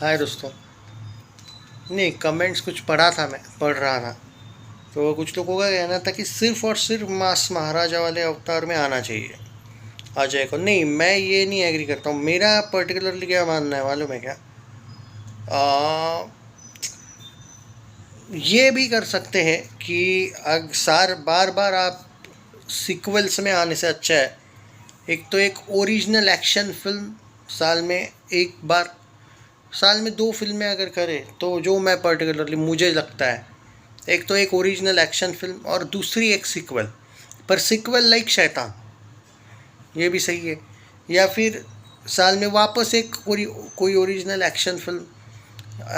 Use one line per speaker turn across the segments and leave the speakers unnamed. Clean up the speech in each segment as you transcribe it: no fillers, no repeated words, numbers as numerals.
हाय दोस्तों। नहीं, कमेंट्स कुछ पढ़ रहा था। तो कुछ लोगों का कहना था कि सिर्फ और सिर्फ मास महाराजा वाले अवतार में आना चाहिए अजय को। नहीं, मैं ये नहीं एग्री करता हूँ। मेरा पर्टिकुलरली क्या मानना है मालूम है क्या? आ, ये भी कर सकते हैं कि अक्सर बार बार आप सीक्वल्स में आने से अच्छा है एक तो एक ओरिजिनल एक्शन फिल्म साल में एक बार, साल में दो फिल्में अगर करें तो जो मैं पर्टिकुलरली मुझे लगता है, एक तो एक ओरिजिनल एक्शन फिल्म और दूसरी एक सीक्वल। पर सीक्वल लाइक शैतान, ये भी सही है। या फिर साल में वापस एक कोई ओरिजिनल एक्शन फिल्म,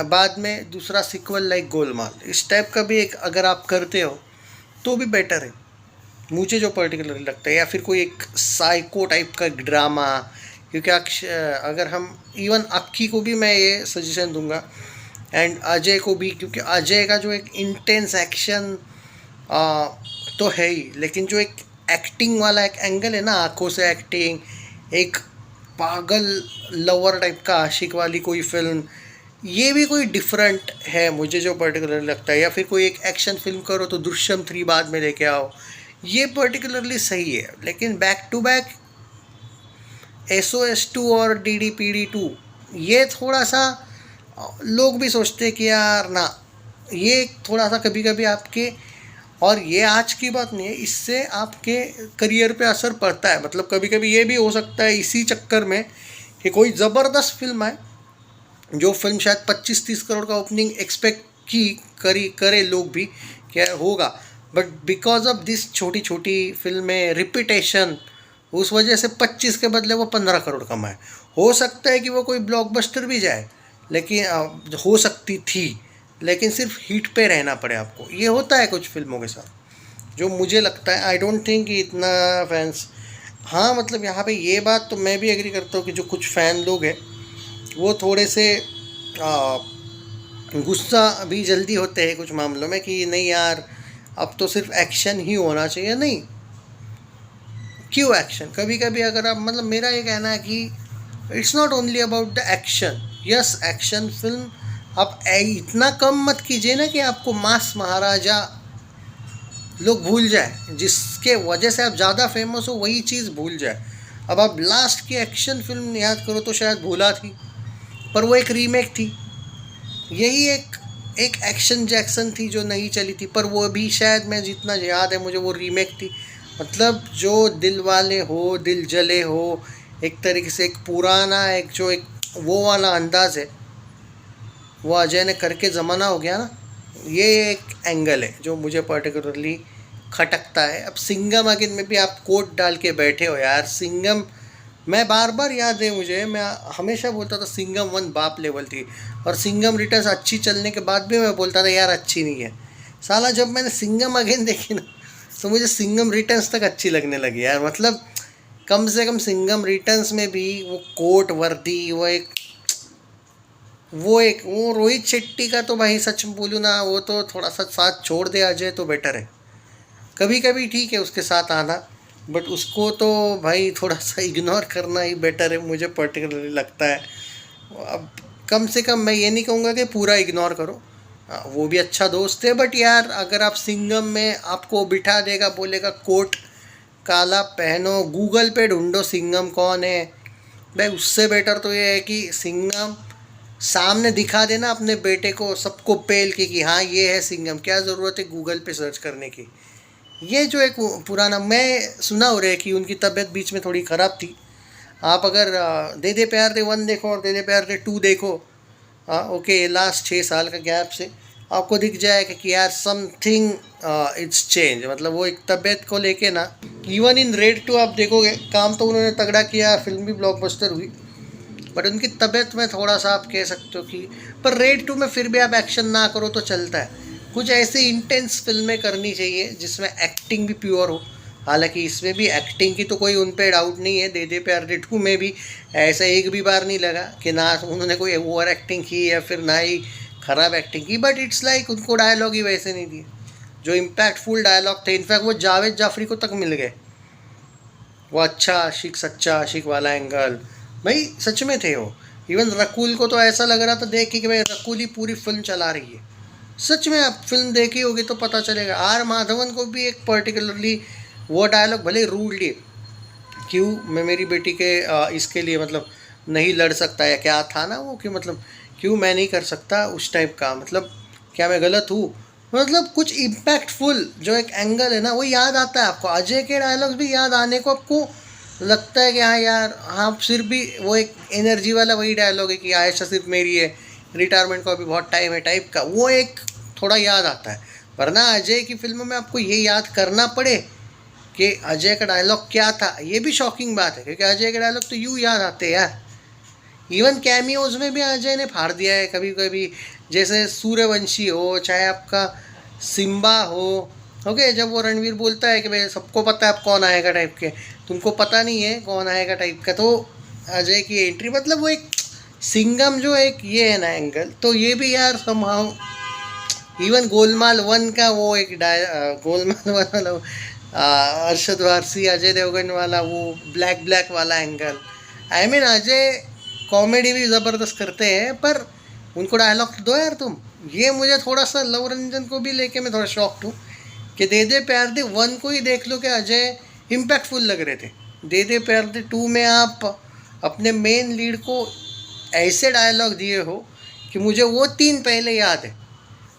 बाद में दूसरा सीक्वल लाइक गोलमाल। इस टाइप का भी एक अगर आप करते हो तो भी बेटर है, मुझे जो पर्टिकुलरली लगता है। या फिर कोई एक साइको टाइप का ड्रामा, क्योंकि अगर हम इवन अक्की को भी मैं ये सजेशन दूंगा एंड अजय को भी, क्योंकि अजय का जो एक इंटेंस एक्शन तो है ही, लेकिन जो एक एक्टिंग वाला एक एंगल है ना, आंखों से एक्टिंग, एक पागल लवर टाइप का आशिक वाली कोई फिल्म, ये भी कोई डिफरेंट है मुझे जो पर्टिकुलरली लगता है। या फिर कोई एक एक्शन फिल्म करो तो दृश्यम 3 बाद में लेके आओ, ये पर्टिकुलरली सही है। लेकिन बैक टू बैक SOS 2 और DDPD 2, ये थोड़ा सा लोग भी सोचते हैं कि यार ना, ये थोड़ा सा कभी कभी आपके, और ये आज की बात नहीं है, इससे आपके करियर पे असर पड़ता है। मतलब कभी कभी ये भी हो सकता है इसी चक्कर में कि कोई ज़बरदस्त फिल्म है, जो फिल्म शायद 25-30 करोड़ का ओपनिंग एक्सपेक्ट की करी करे लोग भी क्या होगा, बट बिकॉज ऑफ दिस छोटी छोटी फिल्में रिपीटेशन, उस वजह से 25 के बदले वो 15 करोड़ कमाए। हो सकता है कि वो कोई ब्लॉकबस्टर भी जाए, लेकिन हो सकती थी, लेकिन सिर्फ हिट पे रहना पड़े आपको। ये होता है कुछ फिल्मों के साथ, जो मुझे लगता है आई डोंट थिंक कि इतना फैंस। हाँ, मतलब यहाँ पे ये बात तो मैं भी एग्री करता हूँ कि जो कुछ फ़ैन लोग हैं वो थोड़े से आ, गुस्सा भी जल्दी होते हैं कुछ मामलों में कि नहीं यार, अब तो सिर्फ एक्शन ही होना चाहिए। नहीं, क्यों एक्शन? कभी कभी अगर आप, मतलब मेरा ये कहना है कि it's not only about the action. Yes, action film आप इतना कम मत कीजिए ना कि आपको मास महाराजा लोग भूल जाए, जिसके वजह से आप ज़्यादा फेमस हो वही चीज़ भूल जाए। अब आप लास्ट की एक्शन फिल्म याद करो तो शायद भूला थी, पर वो एक रीमेक थी। यही एक एक एक्शन जैक्सन थी जो नहीं चली थी, पर वो भी शायद, मैं जितना याद है मुझे, वो रीमेक थी। मतलब जो दिल वाले हो दिल जले हो, एक तरीके से एक पुराना, एक जो एक वो वाला अंदाज है, वो अजय ने करके ज़माना हो गया ना। ये एक एंगल है जो मुझे पर्टिकुलरली खटकता है। अब सिंघम अगेन में भी आप कोट डाल के बैठे हो यार। सिंघम, मैं बार बार याद है मुझे, मैं हमेशा बोलता था सिंघम 1 बाप लेवल थी, और सिंघम रिटर्न्स अच्छी चलने के बाद भी मैं बोलता था यार अच्छी नहीं है। साला जब मैंने सिंघम अगेन देखी ना, तो मुझे सिंघम रिटर्न्स तक अच्छी लगने लगी यार। मतलब कम से कम सिंघम रिटर्न्स में भी वो कोट वर्दी, वो रोहित शेट्टी का तो भाई सच बोलूँ ना, वो तो थोड़ा सा साथ छोड़ दे अजय तो बेटर है। कभी कभी ठीक है उसके साथ आना, बट उसको तो भाई थोड़ा सा इग्नोर करना ही बेटर है, मुझे पर्टिकुलरली लगता है। अब कम से कम मैं ये नहीं कहूँगा कि पूरा इग्नोर करो, वो भी अच्छा दोस्त है, बट यार अगर आप सिंघम में आपको बिठा देगा, बोलेगा कोट काला पहनो, गूगल पे ढूंढो सिंघम कौन है, भाई उससे बेटर तो ये है कि सिंघम सामने दिखा देना अपने बेटे को, सबको पेल के कि हाँ ये है सिंघम। क्या ज़रूरत है गूगल पे सर्च करने की? ये जो एक पुराना, मैं सुना हो रहा है कि उनकी तबीयत बीच में थोड़ी ख़राब थी। आप अगर दे दे प्यार दे 1 देखो और दे दे प्यार दे 2 देखो, ओके, लास्ट 6 साल का गैप से आपको दिख जाएगा कि यार समथिंग इट्स चेंज। मतलब वो एक तबीयत को लेके ना, इवन इन रेड 2 आप देखोगे, काम तो उन्होंने तगड़ा किया, फिल्म भी ब्लॉकबस्टर हुई, बट उनकी तबीयत में थोड़ा सा आप कह सकते हो कि, पर रेड 2 में फिर भी आप एक्शन ना करो तो चलता है। कुछ ऐसी इंटेंस फिल्में करनी चाहिए जिसमें एक्टिंग भी प्योर हो। हालांकि इसमें भी एक्टिंग की तो कोई उन पर डाउट नहीं है, दे दे प्यार दे 2 में भी ऐसा एक भी बार नहीं लगा कि ना उन्होंने कोई ओवर एक्टिंग की या फिर ना ही ख़राब एक्टिंग की, बट इट्स लाइक उनको डायलॉग ही वैसे नहीं दिए जो इम्पैक्टफुल डायलॉग थे। इनफैक्ट वो जावेद जाफरी को तक मिल गए, वो अच्छा आशिक सच्चा आशिक वाला एंगल, भाई सच में थे वो। इवन रकुल को तो ऐसा लग रहा था देख के कि भाई रकुल ही पूरी फिल्म चला रही है। सच में आप फिल्म देखी होगी तो पता चलेगा। आर माधवन को भी एक पर्टिकुलरली वो डायलॉग भले रूडली, क्यों मैं मेरी बेटी के इसके लिए मतलब नहीं लड़ सकता, या क्या था ना वो, कि मतलब क्यों मैं नहीं कर सकता उस टाइप का, मतलब क्या मैं गलत हूँ, मतलब कुछ इम्पैक्टफुल जो एक एंगल है ना वो याद आता है आपको। अजय के डायलॉग्स भी याद आने को आपको लगता है कि हाँ यार, हाँ सिर्फ भी वो एक एनर्जी वाला वही डायलॉग है कि आयशा सिर्फ मेरी है, रिटायरमेंट को अभी बहुत टाइम है टाइप का, वो एक थोड़ा याद आता है। वरना अजय की फिल्मों में आपको ये याद करना पड़े कि अजय का डायलॉग क्या था, ये भी शॉकिंग बात है, क्योंकि अजय के डायलॉग तो यूँ याद आते हैं यार। इवन कैमियोज में भी अजय ने फाड़ दिया है कभी कभी, जैसे सूर्यवंशी हो, चाहे आपका सिम्बा हो, ओके, जब वो रणवीर बोलता है कि भाई सबको पता है आप कौन आएगा टाइप के, तुमको पता नहीं है कौन आएगा टाइप का, तो अजय की एंट्री मतलब वो एक सिंगम जो एक ये है ना एंगल, तो ये भी यार समहाउ। इवन गोलमाल वन का वो एक गोलमाल वन वाला अरशद वारसी अजय देवगन वाला वो ब्लैक ब्लैक वाला angle, I mean Ajay comedy भी ज़बरदस्त करते हैं, पर उनको डायलॉग दो यार तुम। ये मुझे थोड़ा सा लव रंजन को भी लेके मैं थोड़ा शॉक्ड हूँ कि दे दे प्यार दे वन को ही देख लो कि अजय इम्पैक्टफुल लग रहे थे। दे दे प्यार दे टू में आप अपने मेन लीड को ऐसे डायलॉग दिए हो कि मुझे वो तीन पहले याद है,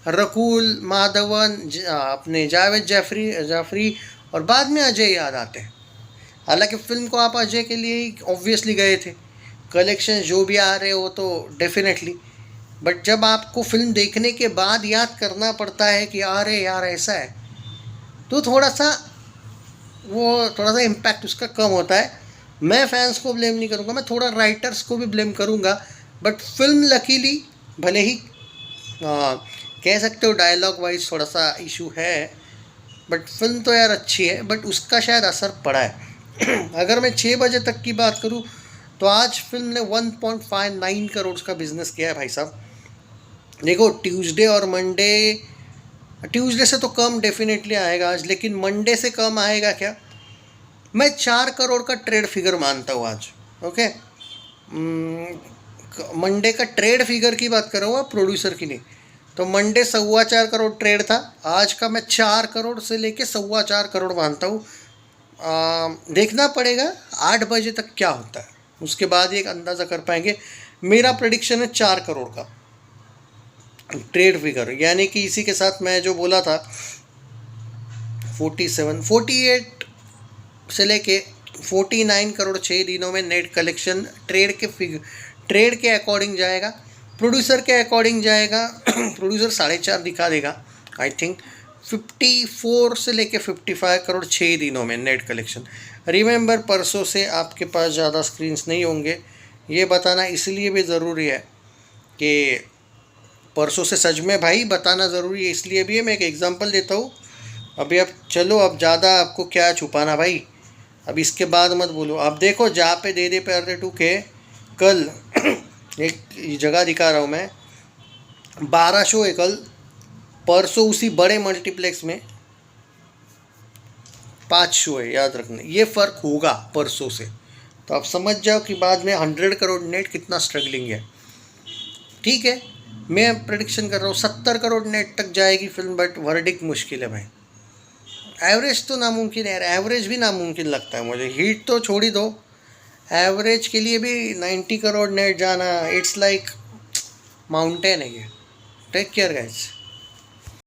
रकुल, माधवन, अपने जावेद जाफरी जाफरी, और बाद में अजय याद आते हैं। हालांकि फिल्म को आप अजय के लिए ही ऑब्वियसली गए थे, कलेक्शन जो भी आ रहे हो तो डेफिनेटली, बट जब आपको फिल्म देखने के बाद याद करना पड़ता है कि अरे यार ऐसा है, तो थोड़ा सा इम्पैक्ट उसका कम होता है। मैं फैंस को ब्लेम नहीं करूँगा, मैं थोड़ा राइटर्स को भी ब्लेम करूँगा, बट फिल्म लकीली भले ही कह सकते हो डायलॉग वाइज थोड़ा सा इशू है, बट फिल्म तो यार अच्छी है, बट उसका शायद असर पड़ा है। अगर मैं 6 बजे तक की बात करूँ तो आज फिल्म ने 1.59 करोड़ का बिजनेस किया है भाई साहब। देखो ट्यूसडे और मंडे, ट्यूसडे से तो कम डेफिनेटली आएगा आज, लेकिन मंडे से कम आएगा क्या, मैं 4 करोड़ का ट्रेड फिगर मानता हूँ आज। ओके, मंडे का ट्रेड फिगर की बात कर रहा हूँ, प्रोड्यूसर की नहीं। तो मंडे 4.25 करोड़ ट्रेड था, आज का मैं 4 करोड़ से लेके 4.25 करोड़ मानता हूँ। देखना पड़ेगा 8 बजे तक क्या होता है, उसके बाद ही एक अंदाज़ा कर पाएंगे। मेरा प्रेडिक्शन है 4 करोड़ का ट्रेड फिगर, यानी कि इसी के साथ मैं जो बोला था 48 से लेके 49 करोड़ 6 दिनों में नेट कलेक्शन ट्रेड के अकॉर्डिंग जाएगा, प्रोड्यूसर के अकॉर्डिंग जाएगा। प्रोड्यूसर 4.5 दिखा देगा आई थिंक। 54 से लेके 55 करोड़ 6 दिनों में नेट कलेक्शन। रिमेंबर परसों से आपके पास ज़्यादा स्क्रीन्स नहीं होंगे, ये बताना इसलिए भी ज़रूरी है कि परसों से सच में भाई बताना ज़रूरी है, इसलिए भी है। मैं एक एग्जांपल देता हूँ अभी। अब चलो, अब ज़्यादा आपको क्या छुपाना भाई, अब इसके बाद मत बोलो। अब देखो जहाँ पे दे दे प्यार दे 2 के कल एक जगह दिखा रहा हूँ मैं, 12 शो है कल, परसों उसी बड़े मल्टीप्लेक्स में 5 शो है, याद रखना ये फ़र्क होगा परसों से। तो आप समझ जाओ कि बाद में 100 करोड़ नेट कितना स्ट्रगलिंग है। ठीक है, मैं प्रेडिक्शन कर रहा हूँ 70 करोड़ नेट तक जाएगी फिल्म, बट वर्डिक्ट मुश्किल है भाई। एवरेज तो नामुमकिन है, एवरेज भी नामुमकिन लगता है मुझे, हिट तो छोड़ ही दो, एवरेज के लिए भी 90 करोड़ नेट जाना इट्स लाइक माउंटेन है ये। Take care guys.